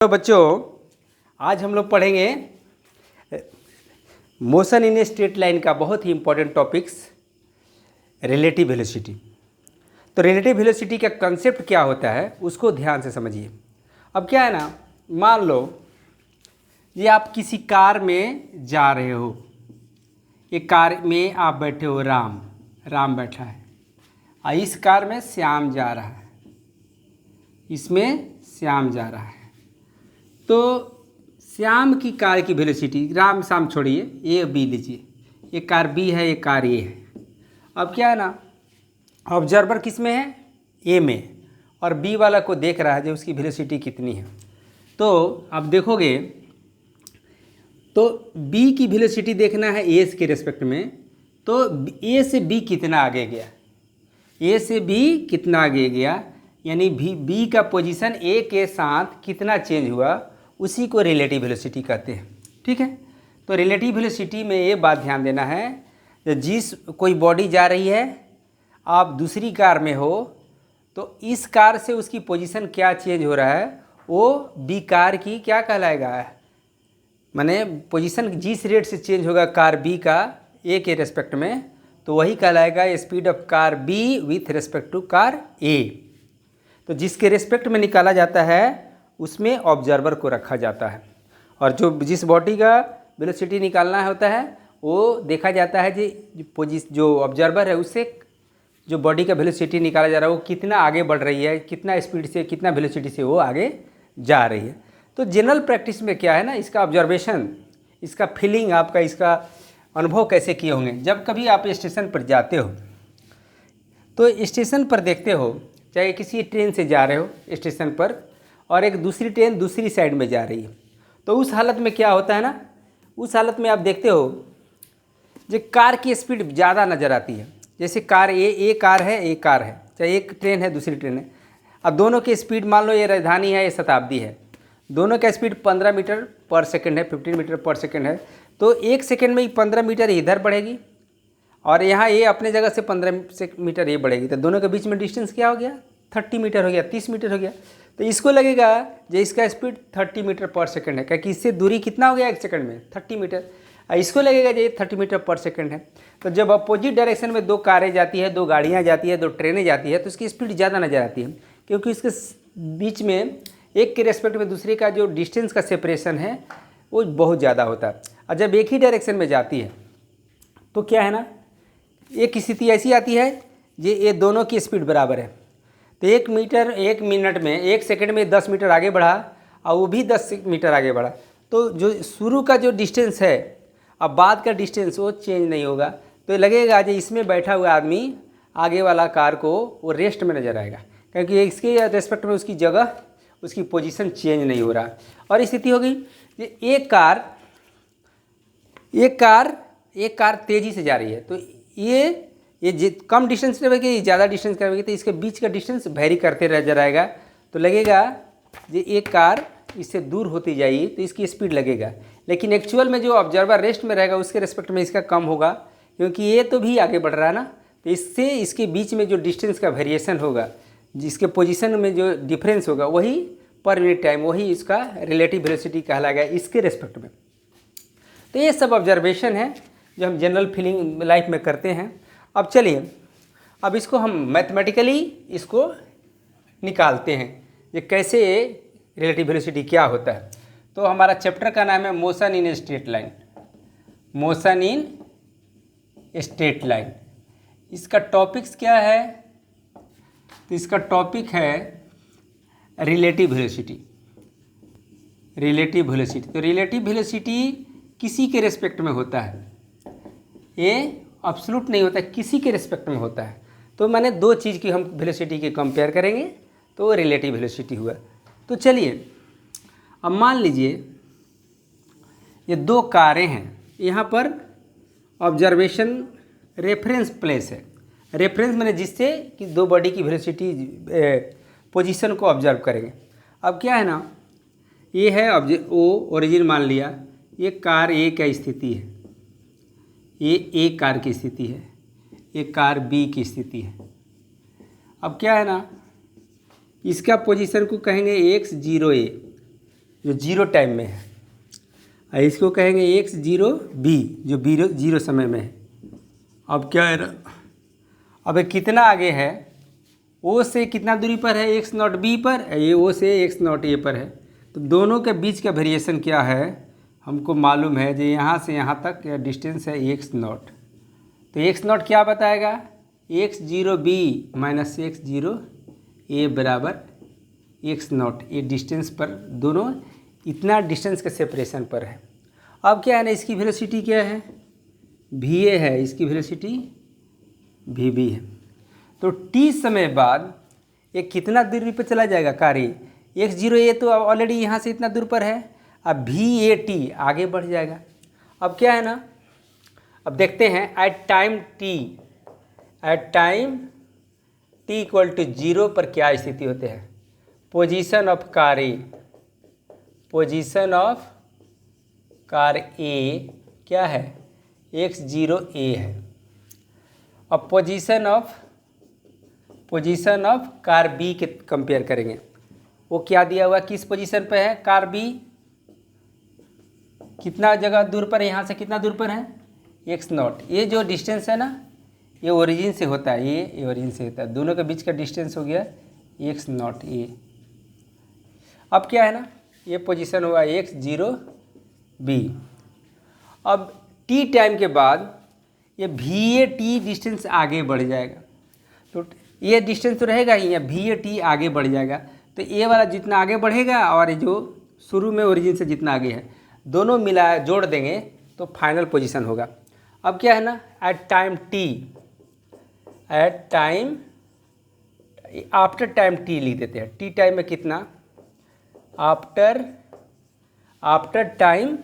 तो बच्चों आज हम लोग पढ़ेंगे मोशन इन स्ट्रेट लाइन का बहुत ही इंपॉर्टेंट टॉपिक्स रिलेटिव वेलोसिटी। तो रिलेटिव वेलोसिटी का कंसेप्ट क्या होता है उसको ध्यान से समझिए। अब क्या है ना, मान लो ये आप किसी कार में जा रहे हो, ये कार में आप बैठे हो, राम बैठा है और इस कार में श्याम जा रहा है, इसमें श्याम जा रहा है। तो श्याम की कार की वेलोसिटी, राम श्याम छोड़िए, ए बी लीजिए, ये कार बी है, ये कार ए है। अब क्या है ना, ऑब्जर्वर किस में है, ए में, और बी वाला को देख रहा है जो उसकी वेलोसिटी कितनी है। तो अब देखोगे तो बी की वेलोसिटी देखना है ए के रेस्पेक्ट में, तो ए से बी कितना आगे गया, ए से बी कितना आगे गया, यानी बी का पोजीशन ए के साथ कितना चेंज हुआ, उसी को रिलेटिव वेलोसिटी कहते हैं। ठीक है, तो रिलेटिव वेलोसिटी में ये बात ध्यान देना है, जिस कोई बॉडी जा रही है, आप दूसरी कार में हो, तो इस कार से उसकी पोजीशन क्या चेंज हो रहा है वो बी कार की क्या कहलाएगा, माने पोजीशन जिस रेट से चेंज होगा कार बी का ए के रेस्पेक्ट में, तो वही कहलाएगा speed of car B with respect to car A. तो जिसके रेस्पेक्ट में निकाला जाता है उसमें ऑब्जर्वर को रखा जाता है, और जो जिस बॉडी का वेलोसिटी निकालना होता है वो देखा जाता है जो ऑब्जर्वर है उससे जो बॉडी का वेलोसिटी निकाला जा रहा है वो कितना आगे बढ़ रही है, कितना स्पीड से, कितना वेलोसिटी से वो आगे जा रही है। तो जनरल प्रैक्टिस में क्या है ना, इसका ऑब्जर्वेशन, इसका फीलिंग, आपका इसका अनुभव कैसे किए होंगे। जब कभी आप स्टेशन पर जाते हो तो स्टेशन पर देखते हो, चाहे किसी ट्रेन से जा रहे हो स्टेशन पर और एक दूसरी ट्रेन दूसरी साइड में जा रही है, तो उस हालत में क्या होता है ना, उस हालत में आप देखते हो जो कार की स्पीड ज़्यादा नज़र आती है। जैसे कार ए कार है, चाहे एक ट्रेन है दूसरी ट्रेन है, अब दोनों की स्पीड, मान लो ये राजधानी है, ये शताब्दी है, दोनों का स्पीड 15 मीटर पर सेकंड है, 15 मीटर पर सेकंड है। तो एक सेकंड में 15 मीटर इधर बढ़ेगी और यहाँ ये अपने जगह से 15 मीटर ये बढ़ेगी, तो दोनों के बीच में डिस्टेंस क्या हो गया, 30 मीटर हो गया, 30 मीटर हो गया। तो इसको लगेगा जो इसका स्पीड 30 मीटर पर सेकंड है, क्योंकि इससे दूरी कितना हो गया एक सेकंड में, 30 मीटर। इसको लगेगा जो ये 30 मीटर पर सेकंड है। तो जब अपोजिट डायरेक्शन में दो कारें जाती है, दो गाड़ियाँ जाती है, दो ट्रेनें जाती है, तो उसकी स्पीड ज़्यादा नज़र आती है, क्योंकि इसके बीच में एक के रेस्पेक्ट में दूसरे का जो डिस्टेंस का सेपरेशन है वो बहुत ज़्यादा होता है। और जब एक ही डायरेक्शन में जाती है तो क्या है ना, एक स्थिति ऐसी आती है ये दोनों की स्पीड बराबर है, तो एक मिनट में, एक सेकंड में 10 मीटर आगे बढ़ा और वो भी 10 मीटर आगे बढ़ा, तो जो शुरू का जो डिस्टेंस है अब बाद का डिस्टेंस वो चेंज नहीं होगा। तो लगेगा जो इसमें बैठा हुआ आदमी आगे वाला कार को वो रेस्ट में नज़र आएगा, क्योंकि इसके रेस्पेक्ट में उसकी जगह, उसकी पोजीशन चेंज नहीं हो रहा। और स्थिति हो गई एक कार तेज़ी से जा रही है, तो ये कम डिस्टेंस रहेगी, ज़्यादा डिस्टेंस करेगी, तो इसके बीच का डिस्टेंस वेरी करते नजर आएगा। तो लगेगा ये एक कार इससे दूर होती जाएगी तो इसकी स्पीड लगेगा, लेकिन एक्चुअल में जो ऑब्जर्वर रेस्ट में रहेगा उसके रिस्पेक्ट में इसका कम होगा, क्योंकि ये तो भी आगे बढ़ रहा है ना। तो इससे इसके बीच में जो डिस्टेंस का वेरिएशन होगा, जिसके पोजीशन में जो डिफरेंस होगा, वही पर यूनिट टाइम, वही इसका रिलेटिव वेलोसिटी कहलाएगा इसके रिस्पेक्ट में। तो ये सब ऑब्जर्वेशन है जो हम जनरल फीलिंग लाइफ में करते हैं। अब चलिए, अब इसको हम मैथमेटिकली इसको निकालते हैं, ये कैसे रिलेटिव वेलोसिटी क्या होता है। तो हमारा चैप्टर का नाम है motion in straight line, motion in straight line. इसका टॉपिक्स क्या है, तो इसका टॉपिक है रिलेटिव वेलोसिटी। रिलेटिव वेलोसिटी, तो रिलेटिव वेलोसिटी किसी के रिस्पेक्ट में होता है, ये एब्सोल्यूट नहीं होता, किसी के रिस्पेक्ट में होता है। तो मैंने दो चीज़ की हम वेलोसिटी के कंपेयर करेंगे, तो रिलेटिव वेलोसिटी हुआ। तो चलिए अब मान लीजिए ये दो कारें हैं, यहाँ पर ऑब्जर्वेशन रेफरेंस प्लेस है, रेफरेंस मैंने जिससे कि दो बॉडी की वेलोसिटी पोजीशन को ऑब्जर्व करेंगे। अब क्या है ना, ये है ओरिजिन मान लिया, ये कार ए की स्थिति है, ये ए कार की स्थिति है, ये कार बी की स्थिति है। अब क्या है ना, इसका पोजीशन को कहेंगे x0a, जो जीरो टाइम में है, और इसको कहेंगे एक्स जीरो बी जो जीरो समय में है। अब क्या है ना, अब ये कितना आगे है, ओ से कितना दूरी पर है, एक्स नॉट बी पर, ये ओ से एक्स नॉट ए पर है। तो दोनों के बीच का वेरिएशन क्या है हमको मालूम है, जो यहाँ से यहाँ तक या डिस्टेंस है एक्स नॉट। तो एक्स नॉट क्या बताएगा, X zero B minus x zero A बराबर एक्स नॉट। ये डिस्टेंस पर दोनों इतना डिस्टेंस के सेपरेशन पर है। अब क्या है ना, इसकी वेलोसिटी क्या है, वी ए है, इसकी वेलोसिटी वी बी है। तो टी समय बाद ये कितना दूरी पर चला जाएगा कार्य, एक्स जीरो ए तो ऑलरेडी यहाँ से इतना दूर पर है, अब वी ए टी आगे बढ़ जाएगा। अब क्या है ना, अब देखते हैं at time T equal to zero पर क्या स्थिति होते हैं। पोजीशन ऑफ कार ए क्या है, एक्स जीरो ए है। अब पोजीशन ऑफ कार बी के कंपेयर करेंगे, वो क्या दिया हुआ, किस पोजीशन पे है कार बी, कितना जगह दूर पर है, यहाँ से कितना दूर पर है, एक्स नॉट। ये जो डिस्टेंस है ना, ये ओरिजिन से होता है, ये ओरिजिन से होता है, दोनों के बीच का डिस्टेंस हो गया एक्स नॉट ए। अब क्या है ना, ये पोजीशन हुआ एक्स जीरो बी। अब टी टाइम के बाद ये वी ए टी डिस्टेंस आगे बढ़ जाएगा, तो ये डिस्टेंस तो रहेगा ही, या वी ए टी आगे बढ़ जाएगा। तो ये वाला जितना आगे बढ़ेगा और जो शुरू में ओरिजिन से जितना आगे है, दोनों मिला जोड़ देंगे तो फाइनल पोजीशन होगा। अब क्या है ना, आफ्टर टाइम टी लिख देते हैं। टी टाइम में कितना, after time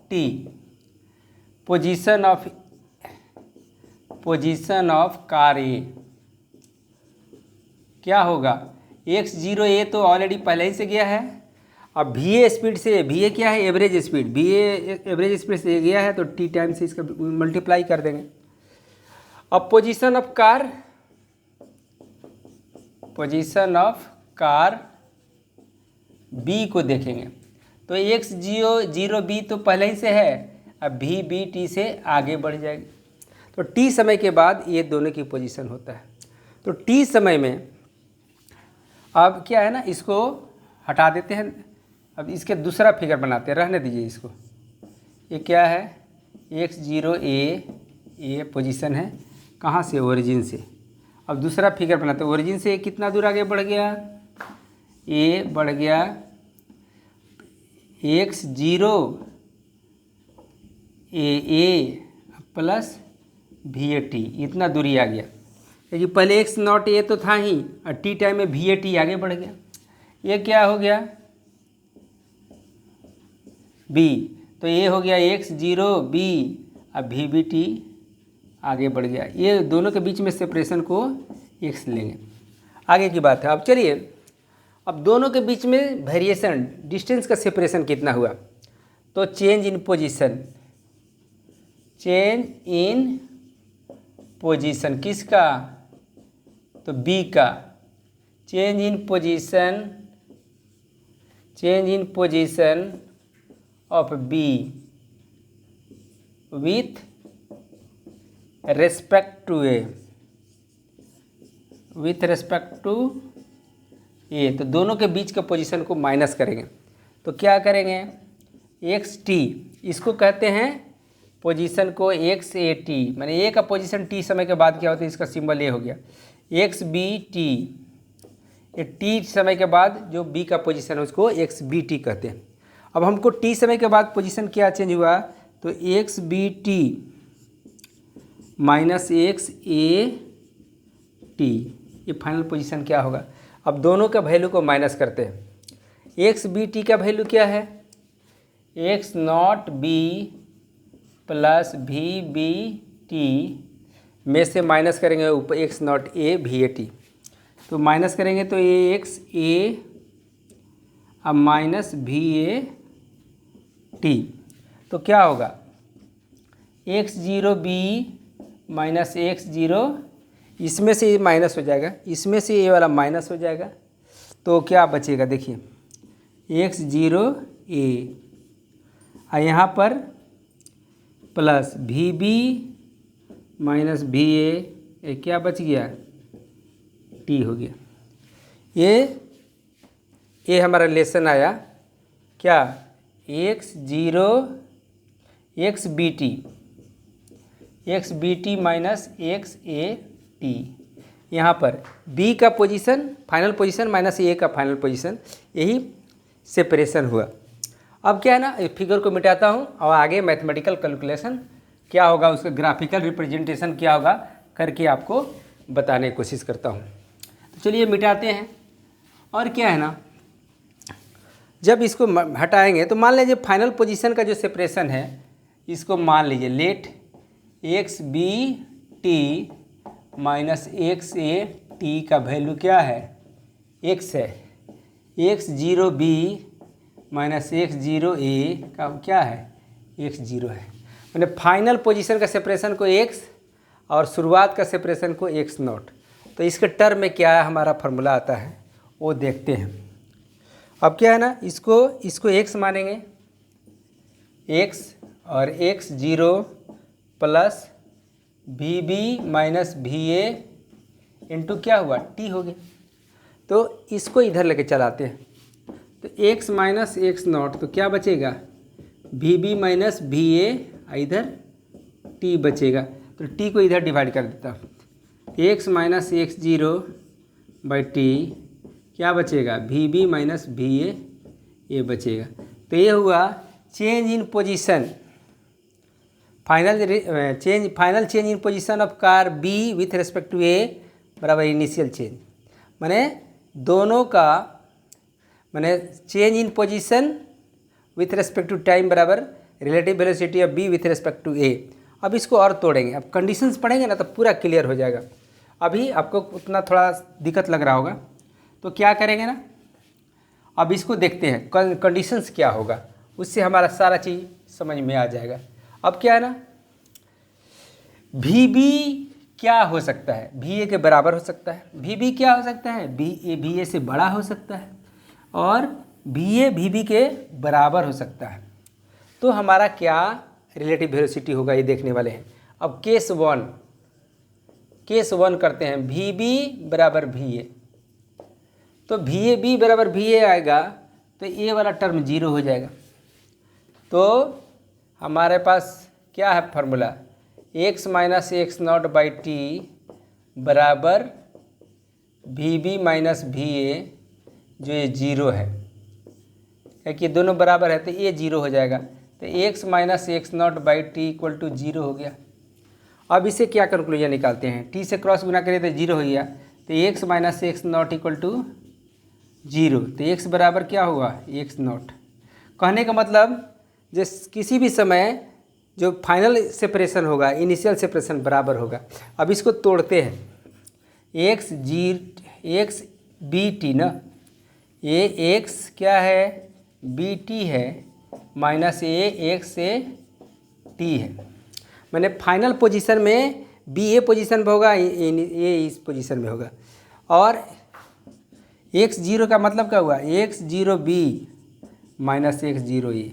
T position of car A क्या होगा, एक्स जीरो ए तो ऑलरेडी पहले ही से गया है। अब वी ए स्पीड से, वी ए क्या है, average speed, V A average speed से गया है, तो टी टाइम से इसका मल्टीप्लाई कर देंगे। अब पोजीशन ऑफ कार बी को देखेंगे, तो एक्स जीरो बी तो पहले ही से है, अब वी बी टी से आगे बढ़ जाएगी। तो टी समय के बाद ये दोनों की पोजीशन होता है। तो टी समय में अब क्या है ना, इसको हटा देते हैं, अब इसके दूसरा फिगर बनाते हैं, रहने दीजिए इसको। ये क्या है, एक्स जीरो ए पोजीशन है, कहाँ से, ओरिजिन से। अब दूसरा फिगर बनाते हैं, ओरिजिन से कितना दूर आगे बढ़ गया, ए बढ़ गया x zero A plus we A T, इतना दूरी आ गया, क्योंकि पहले एक्स नॉट ए तो था ही, और टी टाइम में वी ए टी आगे बढ़ गया। ये क्या हो गया, बी, तो ये हो गया एक्स जीरो बी, अब वी बी टी आगे बढ़ गया। ये दोनों के बीच में सेपरेशन को एक्स लेंगे, आगे की बात है। अब चलिए, अब दोनों के बीच में वेरिएशन, डिस्टेंस का सेपरेशन कितना हुआ, तो चेंज इन पोजीशन किसका, तो बी का, change in position of B with respect to A. तो दोनों के बीच का पोजीशन को माइनस करेंगे, तो क्या करेंगे, एक्स टी, इसको कहते हैं पोजीशन को एक्स ए टी, मैंने ए का पोजीशन टी समय के बाद क्या होता है, इसका सिंबल ए हो गया, एक्स बी टी, ये टी समय के बाद जो बी का पोजीशन है उसको एक्स बी टी कहते हैं। अब हमको टी समय के बाद पोजीशन क्या चेंज हुआ, तो X B T minus x A T, ये फाइनल पोजीशन क्या होगा। अब दोनों का वैल्यू को माइनस करते हैं, एक्स बी टी का वैल्यू क्या है, X not B plus V B T में से माइनस करेंगे ऊपर X not A V A T, तो माइनस करेंगे तो ए एक्स ए अब माइनस वी ए टी, तो क्या होगा, X zero B minus x zero, इसमें से ये माइनस हो जाएगा, इसमें से ये वाला माइनस हो जाएगा, तो क्या बचेगा देखिए एक्स जीरो ए, और यहाँ पर plus V B minus we A, क्या बच गया टी हो गया। ये हमारा लेसन आया क्या, X zero X B T minus x A T. यहाँ पर बी का position final position minus A का फाइनल पोजीशन, यही सेपरेशन हुआ। अब क्या है ना, फिगर को मिटाता हूँ और आगे मैथमेटिकल कैलकुलेशन क्या होगा, उसका ग्राफिकल रिप्रेजेंटेशन क्या होगा करके आपको बताने की कोशिश करता हूँ। तो चलिए मिटाते हैं। और क्या है ना, जब इसको हटाएंगे तो मान लीजिए फाइनल पोजीशन का जो सेपरेशन है, इसको मान लीजिए let X B T minus x A T का वैल्यू क्या है, एक्स है। X zero B minus x zero A का क्या है, एक्स जीरो है। मैंने फाइनल पोजीशन का सेपरेशन को एक्स और शुरुआत का सेपरेशन को एक्स नॉट। तो इसके टर्म में क्या हमारा फार्मूला आता है वो देखते हैं। अब क्या है ना, इसको एक्स मानेंगे, एक्स और X zero plus V B minus we A into क्या हुआ टी हो गया। तो इसको इधर लेके चलाते हैं, तो एक्स माइनस एक्स नॉट, तो क्या बचेगा V B minus we A, इधर टी बचेगा। तो टी को इधर डिवाइड कर देता हूँ, X minus x zero by T क्या बचेगा V B minus we A, ये बचेगा। तो ये हुआ change in position, final change in position of car B with respect to A बराबर इनिशियल चेंज। माने दोनों का माने change in position with respect to time बराबर relative velocity of B with respect to A. अब इसको और तोड़ेंगे, अब कंडीशंस पढ़ेंगे ना तो पूरा क्लियर हो जाएगा। अभी आपको उतना थोड़ा दिक्कत लग रहा होगा, तो क्या करेंगे ना, अब इसको देखते हैं कंडीशंस क्या होगा, उससे हमारा सारा चीज़ समझ में आ जाएगा। अब क्या है ना, वी बी क्या हो सकता है, वी ए के बराबर हो सकता है, वी बी क्या हो सकता है वी ए से बड़ा हो सकता है, और वी ए वी बी के बराबर हो सकता है। तो हमारा क्या रिलेटिव वेलोसिटी होगा ये देखने वाले हैं। अब केस वन करते हैं, वी बी बराबर वी ए, तो वी ए बी बराबर वी ए आएगा तो ए वाला टर्म जीरो हो जाएगा। तो हमारे पास क्या है formula, x minus x not by T बराबर v B minus we a, जो ये जीरो है, क्योंकि दोनों बराबर है तो ये जीरो हो जाएगा। तो X minus x not by T equal to zero हो गया। अब इसे क्या कंक्लूजन निकालते हैं, टी से क्रॉस गुना करिए तो जीरो हो गया, तो X minus x not equal to zero. तो एक्स बराबर क्या हुआ एक्स नॉट। कहने का मतलब जिस किसी भी समय जो फाइनल सेपरेशन होगा इनिशियल सेपरेशन बराबर होगा। अब इसको तोड़ते हैं, एक्स बी टी ना, ये एक्स क्या है बी टी है minus A x A T है। मैंने फाइनल पोजीशन में बी ए पोजीशन में होगा, ए इस पोजीशन में होगा, और एक्स जीरो का मतलब क्या हुआ x zero B minus x zero ए।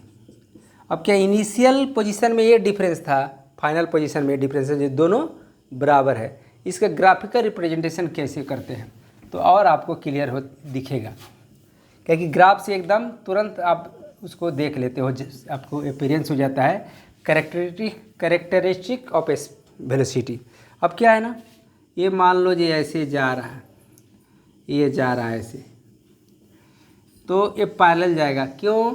अब क्या इनिशियल पोजीशन में ये डिफरेंस था, फाइनल पोजीशन में डिफरेंस है, जो दोनों बराबर है। इसका ग्राफिकल रिप्रेजेंटेशन कैसे करते हैं तो और आपको क्लियर हो दिखेगा, क्योंकि ग्राफ से एकदम तुरंत आप उसको देख लेते हो, आपको एक्सपीरियंस हो जाता है कैरेक्टरिस्टिक ऑफ वेलोसिटी। अब क्या है ना, ये मान लो जी ऐसे जा रहा है, ये जा रहा है ऐसे, तो ये पैरेलल जाएगा। क्यों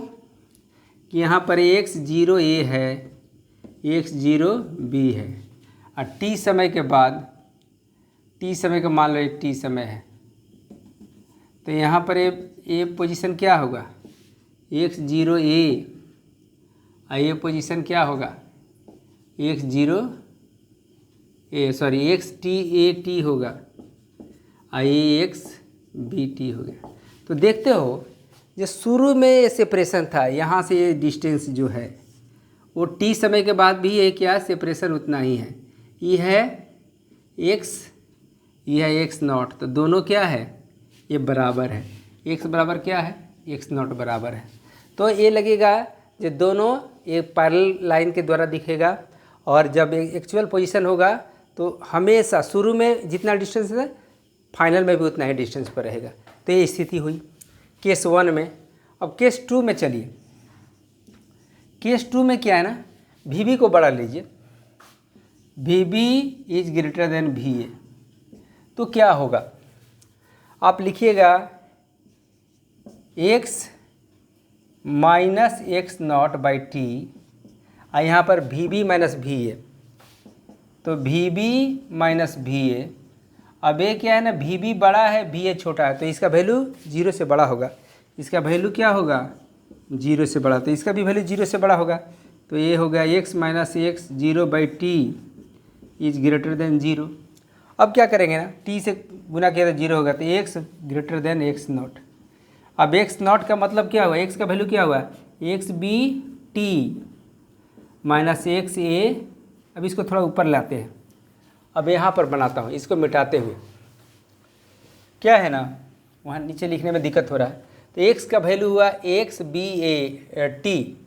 कि यहाँ पर एक्स जीरो ए है, एक्स जीरो बी है, और टी समय के बाद, टी समय का मान लो एक टी समय है, तो यहाँ पर ये पोजीशन क्या होगा एक्स जीरो ए, और ये पोजीशन क्या होगा X zero A, sorry x T A T होगा, और ये एक्स बी टी हो गया। तो देखते हो जो शुरू में ये सेपरेशन था, यहाँ से ये डिस्टेंस जो है वो टी समय के बाद भी ये क्या सेपरेशन उतना ही है, ये है एक्स, ये है एक्स नॉट, तो दोनों क्या है ये बराबर है। एक्स बराबर क्या है, एक्स नॉट बराबर है। तो ये लगेगा जो दोनों एक पैरेलल लाइन के द्वारा दिखेगा, और जब एक्चुअल पोजीशन होगा तो हमेशा शुरू में जितना डिस्टेंस है फाइनल में भी उतना ही डिस्टेंस पर रहेगा। तो ये स्थिति हुई केस 1 में। अब केस 2 में चलिए, केस 2 में क्या है ना, वी को बड़ा लीजिए, v is greater than we a. तो क्या होगा, आप लिखिएगा x minus x not by t, और यहाँ पर v B minus we a, तो v B minus V A. अब ये क्या है ना, वी बी बड़ा है, वी ए छोटा है, तो इसका वैल्यू 0 से बड़ा होगा। इसका वैल्यू क्या होगा, 0 से बड़ा, तो इसका भी वैल्यू 0 से बड़ा होगा। तो ये होगा x minus x 0 by T is greater then 0। अब क्या करेंगे ना, t से गुना किया तो 0 होगा, तो x greater than x naught. अब एक्स नॉट का मतलब क्या हुआ, x का वैल्यू क्या हुआ, x B T minus x a. अब इसको थोड़ा ऊपर लाते हैं, अब यहाँ पर बनाता हूँ इसको मिटाते हुए। क्या है ना, वहाँ नीचे लिखने में दिक्कत हो रहा है। तो x का वैल्यू हुआ x B A T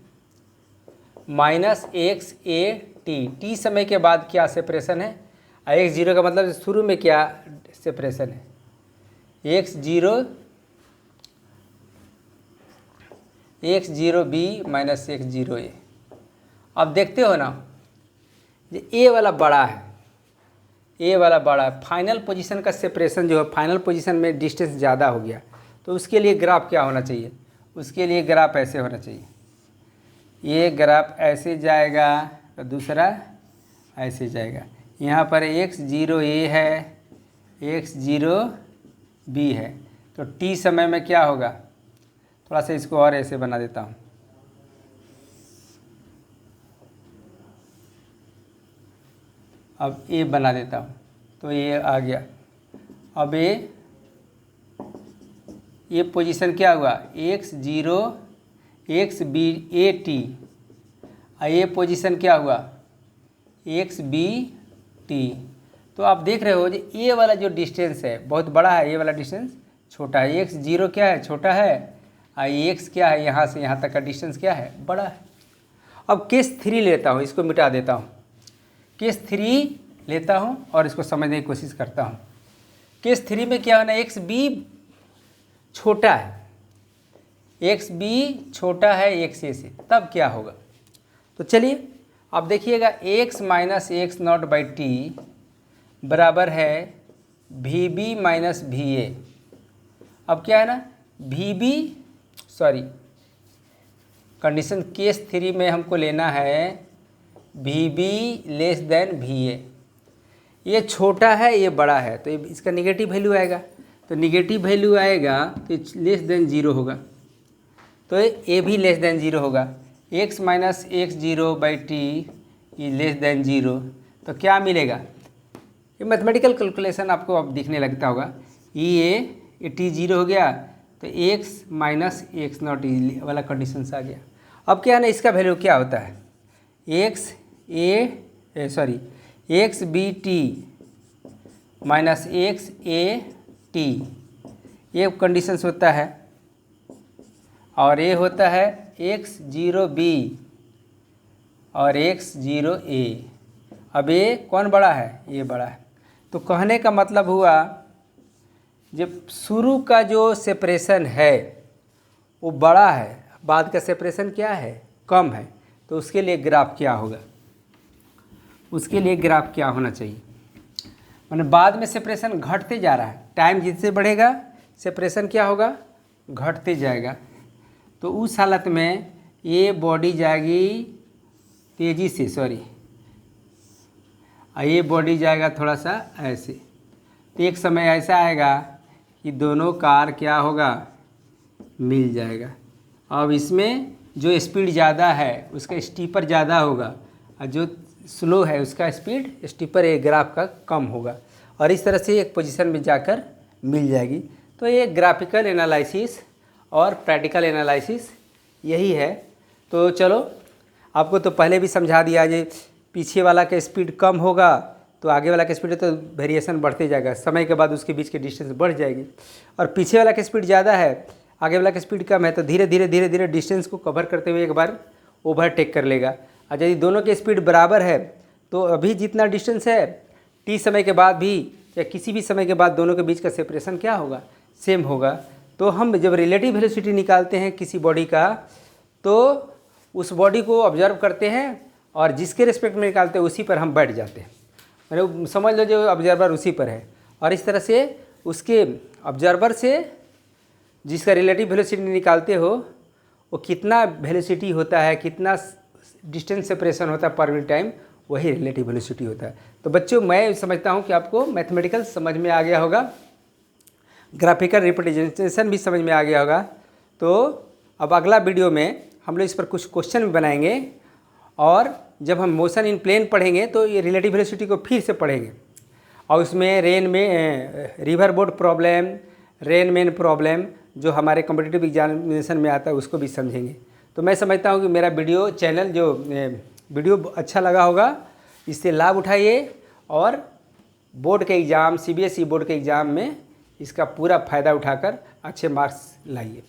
minus x A T. T समय के बाद क्या सेपरेशन है, एक्स जीरो का मतलब शुरू में क्या सेपरेशन है, x zero B minus x zero ए। अब देखते हो ना, ये ए वाला बड़ा है, ए वाला बड़ा है, फाइनल पोजीशन का सेपरेशन जो है, फाइनल पोजीशन में डिस्टेंस ज़्यादा हो गया, तो उसके लिए ग्राफ क्या होना चाहिए, उसके लिए ग्राफ ऐसे होना चाहिए, ये ग्राफ ऐसे जाएगा तो दूसरा ऐसे जाएगा। यहाँ पर एक्स जीरो ए है, एक्स जीरो बी है, तो टी समय में क्या होगा, थोड़ा सा इसको और ऐसे बना देता हूँ। अब ए बना देता हूँ, तो ये आ गया। अब ये पोजीशन क्या हुआ, x zero X B A T, और ये पोजीशन क्या हुआ, एक्स बी टी। तो आप देख रहे हो जो ए वाला जो डिस्टेंस है बहुत बड़ा है, ये वाला डिस्टेंस छोटा है। एक्स जीरो क्या है, छोटा है, और एक्स क्या है, यहाँ से यहाँ तक का डिस्टेंस क्या है, बड़ा है। अब केस 3 लेता हूँ, इसको मिटा देता हूँ, केस 3 लेता हूँ और इसको समझने की कोशिश करता हूँ। केस 3 में क्या होना, एक्स बी छोटा है, एक्स बी छोटा है एक्स ए से, तब क्या होगा। तो चलिए आप देखिएगा, X minus x not by T बराबर है V B minus V A. अब क्या है ना, वी बी कंडीशन केस 3 में हमको लेना है V B less than we A. ये छोटा है, ये बड़ा है, तो इसका निगेटिव वैल्यू आएगा, तो निगेटिव वैल्यू आएगा तो लेस देन 0 होगा, तो ये भी लेस देन 0 होगा। X minus x zero by T is less than 0, तो क्या मिलेगा, ये मैथमेटिकल कैलकुलेशन आपको अब दिखने लगता होगा। ये टी 0 हो गया, तो एक्स माइनस एक्स नॉट वाला कंडीशन आ गया। अब क्या है ना, इसका वैल्यू क्या होता है, X B T minus x A T, ये कंडीशंस होता है, और ये होता है एक्स जीरो बी और एक्स जीरो ए। अब ये कौन बड़ा है, ये बड़ा है। तो कहने का मतलब हुआ, जब शुरू का जो सेपरेशन है वो बड़ा है, बाद का सेपरेशन क्या है, कम है, तो उसके लिए ग्राफ क्या होगा, उसके लिए ग्राफ क्या होना चाहिए, माने बाद में सेपरेशन घटते जा रहा है, टाइम जितने बढ़ेगा सेपरेशन क्या होगा, घटते जाएगा। तो उस हालत में ये बॉडी जाएगी तेज़ी से, और ये बॉडी जाएगा थोड़ा सा ऐसे। तो एक समय ऐसा आएगा कि दोनों कार क्या होगा, मिल जाएगा। अब इसमें जो स्पीड ज़्यादा है उसका स्टीपर ज़्यादा होगा, और जो स्लो है उसका स्पीड स्टीपर एक ग्राफ का कम होगा, और इस तरह से एक पोजीशन में जाकर मिल जाएगी। तो ये ग्राफिकल एनालिसिस और प्रैक्टिकल एनालिसिस यही है। तो चलो, आपको तो पहले भी समझा दिया, जे पीछे वाला का स्पीड कम होगा तो आगे वाला का स्पीड तो वेरिएशन बढ़ते जाएगा, समय के बाद उसके बीच के डिस्टेंस बढ़ जाएगी, और पीछे वाला का स्पीड ज़्यादा है आगे वाला की स्पीड कम है तो धीरे धीरे डिस्टेंस को कवर करते हुए एक बार ओवरटेक कर लेगा। और यदि दोनों की स्पीड बराबर है तो अभी जितना डिस्टेंस है टी समय के बाद भी या किसी भी समय के बाद दोनों के बीच का सेपरेशन क्या होगा, सेम होगा। तो हम जब रिलेटिव वेलोसिटी निकालते हैं किसी बॉडी का तो उस बॉडी को ऑब्जर्व करते हैं और जिसके रिस्पेक्ट में निकालते हैं उसी पर हम बैठ जाते हैं, मैंने समझ लो जो ऑब्जर्वर उसी पर है। और इस तरह से उसके ऑब्जर्वर से जिसका रिलेटिव वेलोसिटी निकालते हो वो कितना वेलोसिटी होता है, कितना डिस्टेंस सेपरेशन होता है पर यूनिट टाइम, वही रिलेटिव वेलोसिटी होता है। तो बच्चों मैं समझता हूँ कि आपको मैथमेटिकल समझ में आ गया होगा, ग्राफिकल रिप्रेजेंटेशन भी समझ में आ गया होगा। तो अब अगला वीडियो में हम लोग इस पर कुछ क्वेश्चन भी बनाएंगे और जब हम मोशन इन प्लेन पढ़ेंगे तो ये रिलेटिव वेलोसिटी को फिर से पढ़ेंगे और उसमें river boat problem, rain man problem जो हमारे कॉम्पिटिटिव एग्जामिनेशन में आता है उसको भी समझेंगे। तो मैं समझता हूँ कि मेरा वीडियो अच्छा लगा होगा, इससे लाभ उठाइए और बोर्ड के एग्ज़ाम, CBSE बोर्ड के एग्ज़ाम में इसका पूरा फ़ायदा उठाकर अच्छे मार्क्स लाइए।